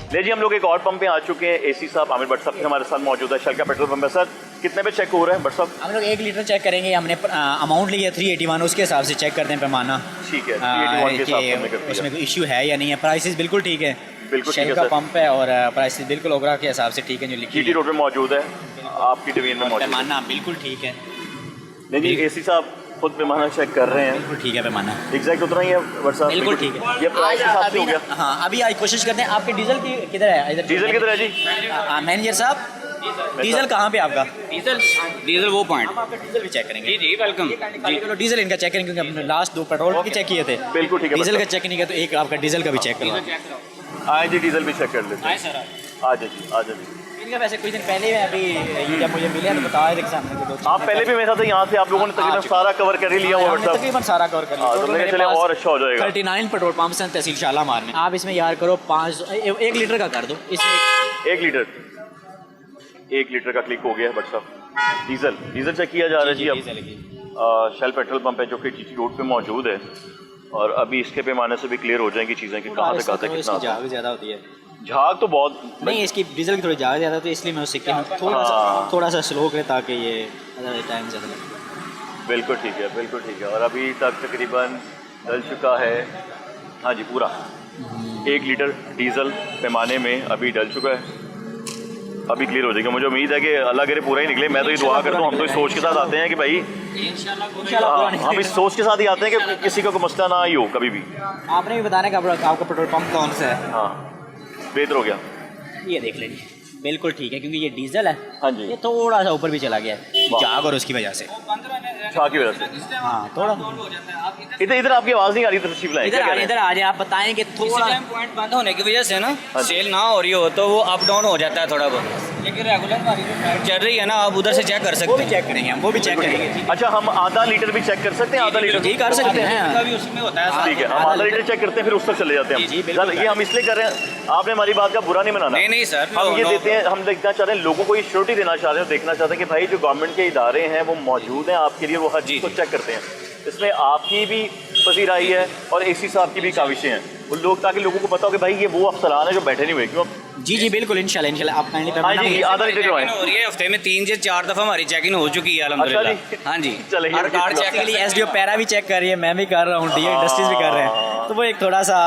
ले जी, हम लोग एक और पंप पे आ चुके हैं। एसी साहब आमिर भट्ट साहब के हमारे साथ मौजूद है। शल का पेट्रोल पंप है सर, कितने पे चेक हो रहा है भट्ट साहब? हम लोग 1 लीटर चेक करेंगे। हमने अमाउंट लिया 381, उसके हिसाब से चेक करते हैं पैमाना। ठीक है, 381 के हिसाब से हमने कर दिया। उसमें कोई इशू है या नहीं है। प्राइसेस बिल्कुल ठीक है, बिल्कुल ठीक शेल है का सर। पंप है और प्राइसेस बिल्कुल ओगरा के हिसाब से ठीक है। जो लिखी जीटी रोड पे मौजूद है, आपकी डिवीजन में मौजूद है। पैमाना बिल्कुल ठीक है। नहीं जी, एसी साहब खुद पैमाना चेक कर रहे हैं। बिल्कुल ठीक है पैमाना, एग्जैक्ट उतना ही है भट्ट साहब? बिल्कुल ठीक है। ये प्राइस हिसाब से हो गया। हाँ, अभी आज कोशिश करते हैं। आपके डीजल की किधर है? इधर डीजल किधर है जी? मैनेजर साहब, डीजल कहाँ पे आपका? डीजल वो पॉइंट। हम आपका डीजल भी चेक करेंगे। जी वेलकम जी। चलो डीजल इनका चेक करेंगे, क्योंकि हमने लास्ट 2 पेट्रोल के चेक किए थे। बिल्कुल ठीक है। डीजल का चेक नहीं किया तो एक आपका डीजल का भी चेक करवा। आए जी, डीजल भी चेक कर लेते हैं। सर आ जाए जी, आ जाए जी। इनका वैसे कुछ दिन पहले मैं अभी ये जब मुझे मिले तो बताया था कि सामने के 2 आप पहले भी मेरे साथ यहाँ से आप लोगों ने तकरीबन सारा कवर कर ही लिया हुआ भट्ट साहब। तकरीबन सारा कवर कर हाँ, तो लिया। मैंने चले और अच्छा हो जाएगा। 39 पेट्रोल पंप से तहसील शालामार में। आप इसमें यार करो 1 लीटर का कर दो इसमें। 1 लीटर का क्लिक हो गया है भट्ट साहब। डीजल चेक किया जा रहा है जी अब। शेल पेट्रोल पंप है जो कि जीटी रोड पे मौजूद है, और अभी इसके पैमाने से भी क्लियर हो जाएंगी चीज़ें कि कहाँ से कहाँ तक कितना झाग ज़्यादा होती है। झाग तो बहुत नहीं, इसकी डीजल की थोड़ी झाग ज़्यादा होती है, इसलिए मैं उससे थोड़ा सा स्लो करें ताकि ये टाइम ज़्यादा लगे। बिल्कुल ठीक है, बिल्कुल ठीक है। और अभी तक तकरीबन डल चुका है, हाँ जी पूरा 1 लीटर डीजल पैमाने में अभी डल चुका है। अभी क्लियर हो जाएगा। मुझे उम्मीद है कि अल्लाह करे पूरा ही निकले। मैं तो ये दुआ करता हूँ। हम तो इस सोच के साथ आते हैं कि भाई हम इस सोच के साथ ही आते हैं कि किसी का कोई मसला ना ही हो कभी भी। आपने भी बताना कि आपका पेट्रोल पंप कौन सा है। हाँ, बेहतर हो गया। ये देख लेंगे, बिल्कुल ठीक है, क्योंकि ये डीजल है। हाँ जी, ये थोड़ा सा ऊपर भी चला गया है झाग, और उसकी वजह से। छा की वजह से। हाँ, थोड़ा इधर आपकी आवाज़ नहीं आ रही, तशरीफ लाएं। इधर आ जाए। आप बताएं कि थोड़ा पॉइंट बंद होने की वजह से ना सेल ना हो रही हो तो वो अप डाउन हो जाता है थोड़ा बहुत, लेकिन रेगुलर चल रही है ना, आप उधर से चेक कर सकते वो भी हैं। चेक करेंगे हम, वो भी चेक करेंगे। अच्छा, हम आधा लीटर भी चेक कर सकते हैं? आधा लीटर जी कर सकते हैं। भी उसमें होता है। ठीक है, हम आधा लीटर चेक करते हैं, फिर उस तक चले जाते हैं। जी, बिल्कुल। ये हम इसलिए कर रहे हैं, आपने हमारी बात का बुरा नहीं मनाना। नहीं सर, हम ये देते हैं, हम देखना चाहते हैं, लोगों को ये श्योरिटी देना चाहते हैं, देखना चाहते हैं कि भाई जो गवर्नमेंट के इदारे हैं वो मौजूद हैं आपके लिए, वो हर चीज़ को चेक करते हैं। इसमें आपकी भी पसीराई है और एसी साहब की भी काविशें हैं उन लोग, ताकि लोगों को पता हो कि भाई ये वो अफसरान है जो बैठे नहीं हुए। क्यों? जी बिल्कुल, इंशाल्लाह आप काइंडली हाँ जी, आधा लीटर जो है हो रही है हफ्ते में 3 से 4 दफा हमारी चेकिंग हो चुकी है अल्हम्दुलिल्लाह। हाँ जी, चलिए, हर कार्ड चेक के लिए एसडीओ पैरा भी चेक कर रही है, मैं भी कर रहा हूँ, डीए इंडस्ट्रीज भी कर रहे हैं। तो वो एक थोड़ा सा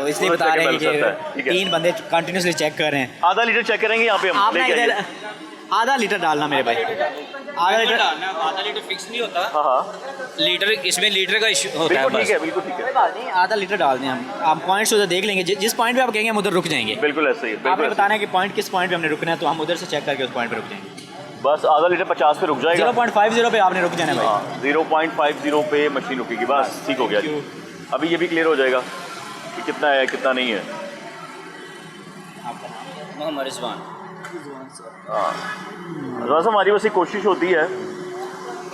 इसलिए बता रहे हैं कि 3 बंदे कंटिन्यूसली चेक कर रहे हैं। आधा लीटर चेक करेंगे यहाँ पे हम। आपने इधर आधा लीटर डालना मेरे भाई। आधा लीटर फिक्स नहीं होता। हाँ, लीटर इसमें लीटर का इशू होता है बिल्कुल ठीक बस। है, बिल्कुल ठीक है। बात नहीं, आधा लीटर डाल दें हम। आप पॉइंट्स उधर देख लेंगे, जिस पॉइंट पे आप कहेंगे हम उधर रुक जाएंगे। बिल्कुल ऐसे ही, आपने बिल्कुल बताना है कि पॉइंट किस पॉइंट पे हमने रुकना है, तो हम उधर से चेक करके उस पॉइंट पे रुक जाएंगे। बस आधा लीटर 50 पे रुक जाएगा। 0.50 पे आपने रुक जाना है भाई। हाँ, 0.50 पे मशीन रुकेगी, बस ठीक हो गया जी। अभी ये भी क्लियर हो जाएगा कि कितना है कितना नहीं है। मोहम्मद रिजवान। हाँ, बस हमारी वैसे कोशिश होती है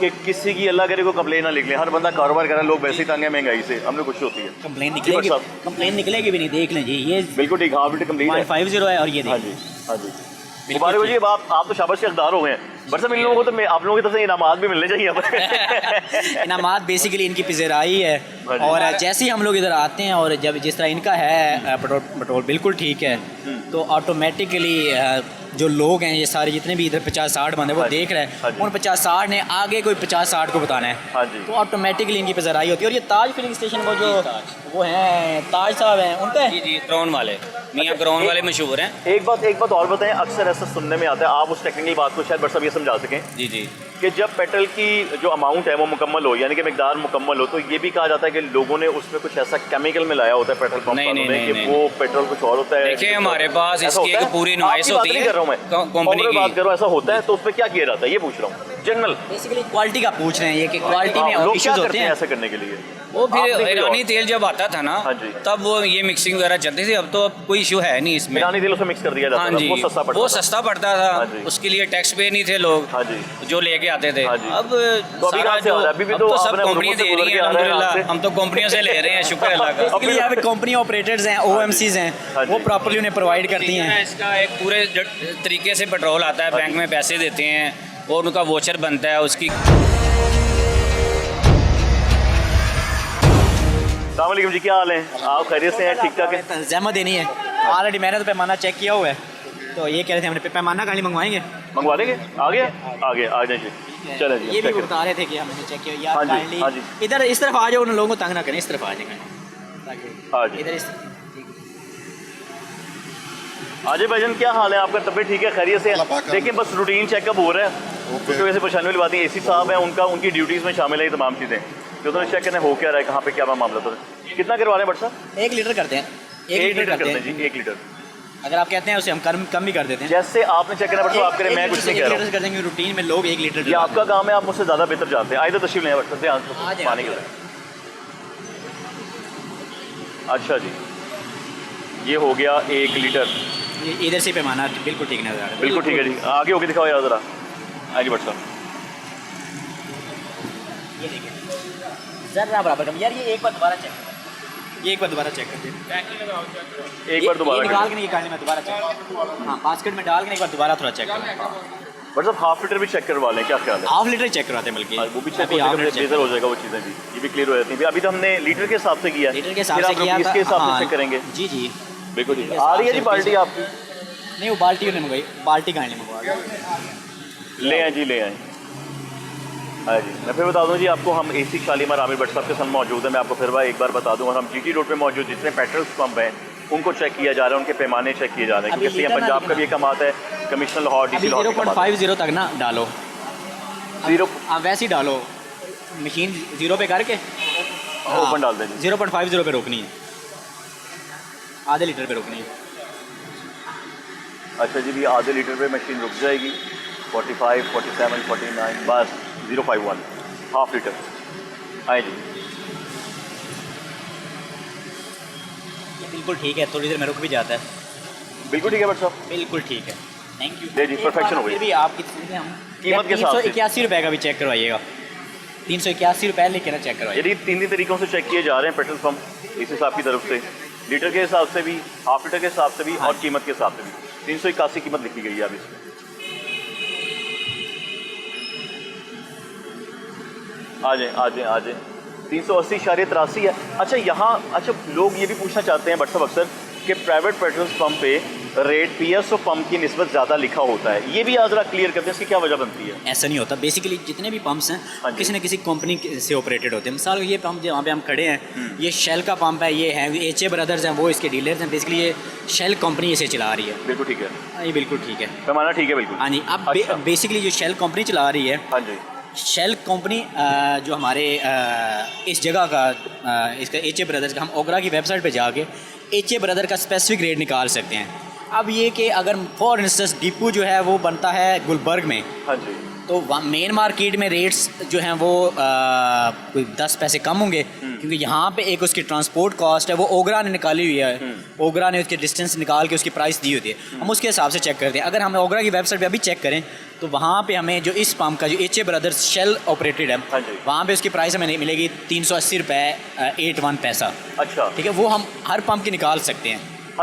कि किसी की अल्लाह करे को कंप्लेन ना निकले। हर बंदा कारोबार कर रहा है, लोग वैसे ही तंग है महंगाई से, हमें खुशी होती है। कंप्लेन निकलेगी भी नहीं, देख लें जी। ये बिल्कुल ठीक, हाँ बेटे कंप्लीट है। 0.50 है और ये हाँ जी, हाँ जी, मुबारक हो जी। अब आप तो शाबाश के हकदार हो गए हैं। बट सब इन लोगों को तो आप लोगों की तरफ से इनामात भी मिलने चाहिए। इनामात बेसिकली इनकी पिज़राई है, और जैसे ही हम लोग इधर आते हैं और जब जिस तरह इनका है पेट्रोल बिल्कुल ठीक है, तो ऑटोमेटिकली जो लोग हैं ये सारे जितने भी इधर 50-60 बंदे वो देख रहे हैं, उन 50-60 ने आगे कोई 50-60 को बताना है, तो ऑटोमेटिकली इनकी पिज़राई होती है। और ये ताज फिलिंग स्टेशन को जो वो हैं ताज साहब हैं उनका जी ग्राउंड वाले मियाँ ग्राउंड वाले मशहूर हैं। एक बात और बताएं, अक्सर ऐसा सुनने में आता है, आप उस टेक्निकल बात को शायद बट सब ये समझा सकें जी कि जब पेट्रोल की जो अमाउंट है वो मुकम्मल हो, यानी कि मिकदार मुकम्मल हो, तो ये भी कहा जाता है कि लोगों ने उसमें कुछ ऐसा केमिकल मिलाया होता है पेट्रोल पंप में कि वो पेट्रोल कुछ और होता है। देखिए हमारे पास इसकी एक पूरी इनवॉइस होती है, कर रहा हूँ मैं, कंपनी की बात कर रहा हूँ, ऐसा होता है तो उसमें क्या किया जाता है ये पूछ रहा हूँ। जनरल बेसिकली क्वालिटी का पूछ रहे हैं, ये कि क्वालिटी में इश्यूज होते हैं ऐसा करने के लिए। वो फिर ईरानी तेल जब आता था ना, तब वो ये मिक्सिंग वगैरह चलती थी। अब तो कोई इशू है नहीं इसमें, ईरानी तेल उसमें मिक्स कर दिया जाता था। हाँ जी, वो सस्ता पड़ता था, उसके लिए टैक्स पे नहीं थे लोग जो लेके आते थे। अब तो सब कंपनियां दे रही हैं अल्हम्दुलिल्लाह, हम तो कंपनियों से ले रहे हैं, शुक्र अल्लाह का। यहाँ पे कंपनी ऑपरेटर्स हैं, OMCs हैं, वो प्रॉपर्ली उन्हें प्रोवाइड करती हैं। इसका एक पूरे तरीके से पेट्रोल आता है, बैंक में पैसे देते हैं और उनका वोचर बनता है उसकी। अस्सलाम वालेकुम जी, क्या हाल है? आप खैरियत से हैं? ठीक ठाक है? जहमत देनी है। ऑलरेडी मैंने तो पैमाना चेक किया हुआ है, तो ये कह रहे थे हमने पैमाना कहानी मंगवाएंगे, मंगवा देंगे। आगे आ जाइए, चले जी। ये भी बता रहे थे कि हमने चेक किया यार, हाँ जी, काइंडली हाँ जी। इधर इस तरफ आ जाओ, उन लोगों को तंग ना करें, इस तरफ आ जाएंगे हाँ जी। इधर इस अजय भाईजान क्या हाल है आपका? तबीयत ठीक है, खैरियत से? देखिए बस रूटीन चेकअप हो रहा है, उसकी वजह से परेशानी वाली बात नहीं। एसी साहब है, उनकी ड्यूटीज़ में शामिल है ये तमाम चीज़ें, जो तो चेक करने हो क्या रहा है, कहाँ पे क्या मामला था। कितना करवा रहे हैं बट साहब? 1 लीटर करते हैं, 1 लीटर करते हैं जी, 1 लीटर। अगर आप कहते हैं उसे हम कम भी कर देते हैं। जैसे आपने चेक करना पड़ता है आप करें, मैं कुछ नहीं कह रहा हूँ। कर देंगे, रूटीन में लोग 1 लीटर। ये आपका काम है, आप मुझसे ज़्यादा बेहतर जानते हैं। आइए तो तशरीफ लें बट ध्यान से पानी के। अच्छा जी, ये हो गया 1 लीटर। ये इधर से पैमाना बिल्कुल ठीक नजर आ रहा है। बिल्कुल ठीक है जी, आगे होके दिखाओ यार ज़रा। आगे बट साहब, ये देखिए ज़रा बराबर कम यार, ये एक बार दोबारा चेक कर, ये एक बार दोबारा चेक कर दे, एक बार दोबारा निकाल के नहीं कहानी में दोबारा चेक, हाँ बास्केट में डाल के एक बार दोबारा थोड़ा चेक करें। बट साहब हाफ लीटर भी चेक करवा लें, क्या ख्याल है? हाफ लीटर चेक करवाते हैं, बल्कि वो भी चेक बेहतर हो जाएगा, वो चीज़ें भी ये भी क्लियर हो जाती हैं। अभी तो हमने लीटर के हिसाब से किया, लीटर के हिसाब से किया, इसके हिसाब से चेक करेंगे। जी जी बिल्कुल ठीक है। आ रही है जी बाल्टी आपकी? नहीं, वो बाल्टी नहीं मंगवाई, बाल्टी कहानी मंगवा, ले आए जी, ले आए। हाँ जी, मैं फिर बता दूं जी आपको, हम एसी शालीमार आमिर भट्ट साहब के साथ मौजूद है। मैं आपको फिर एक बार बता दूं, और हम जीटी रोड पे मौजूद जितने पेट्रोल पंप हैं उनको चेक किया जा रहा है, उनके पैमाने चेक किए जा रहे हैं, क्योंकि सीएम पंजाब का भी ये कम आता है, कमिश्नर लाहौर डीसी लाहौर 0.50 तक ना डालो, 0 आप वैसे ही डालो, मशीन 0 पे करके ओपन डाल दें। 0.50 पे रोकनी है, आधे लीटर पे रोकनी है। अच्छा जी, भी आधे लीटर पे मशीन रुक जाएगी। 45, 47, 49, बस 051 हाफ लीटर। आए जी, ये बिल्कुल ठीक है, थोड़ी देर में रुक भी जाता है। बिल्कुल ठीक है बट साहब, बिल्कुल ठीक है, थैंक यू। ले जी, परफेक्शन हो गई। फिर भी आपकी हम कीमत के हिसाब से 381 रुपये का भी चेक करवाइएगा, 381 रुपये लेके ना चेक करवाइए। यदि 3 तरीकों से चेक किए जा रहे हैं पेट्रोल पंप इस हिसाब की तरफ से, लीटर के हिसाब से भी, हाफ लीटर के हिसाब से भी, और कीमत के हिसाब से भी 381 कीमत लिखी गई है अब इसमें। आ जाए 380.83 है। अच्छा यहाँ, अच्छा लोग ये भी पूछना चाहते हैं बट साहब अक्सर कि प्राइवेट पेट्रोल पंप पे रेट पीएसओ पंप की निस्बत ज़्यादा लिखा होता है, ये भी आज जरा क्लियर करते हैं, इसकी क्या वजह बनती है? ऐसा नहीं होता, बेसिकली जितने भी पंप्स हैं किसी न किसी कंपनी से ऑपरेटेड होते हैं। मिसाल ये पंप जहाँ पे हम खड़े हैं, ये शेल का पंप है, ये है एचए ब्रदर्स हैं, वो इसके डीलर्स हैं। बेसिकली ये शेल कंपनी इसे चला रही है। बिल्कुल ठीक है, हाँ ये बिल्कुल ठीक है, पैमाना ठीक है बिल्कुल। हाँ जी। अब बेसिकली जो शेल कंपनी चला रही है, हाँ जी, शेल कंपनी जो हमारे इस जगह का इसका एचए ब्रदर्स का, हम ओगरा की वेबसाइट पे जाके एचए ब्रदर का स्पेसिफिक रेट निकाल सकते हैं। अब ये कि अगर फॉर इंस्टेंस डिपो जो है वो बनता है गुलबर्ग में, हाँ जी, तो मेन मार्केट में रेट्स जो हैं वो कोई 10 पैसे कम होंगे, क्योंकि यहाँ पे एक उसकी ट्रांसपोर्ट कॉस्ट है वो ओगरा ने निकाली हुई है, ओगरा ने उसके डिस्टेंस निकाल के उसकी प्राइस दी होती है, हम उसके हिसाब से चेक करते हैं। अगर हम ओगरा की वेबसाइट पे अभी चेक करें तो वहाँ पे हमें जो इस पंप का जो एचए ब्रदर्स शेल ऑपरेटेड है, हाँ जी, वहाँ पे उसकी प्राइस हमें मिलेगी 380 रुपये 81 पैसा। अच्छा ठीक है, वो हम हर पंप की निकाल सकते हैं।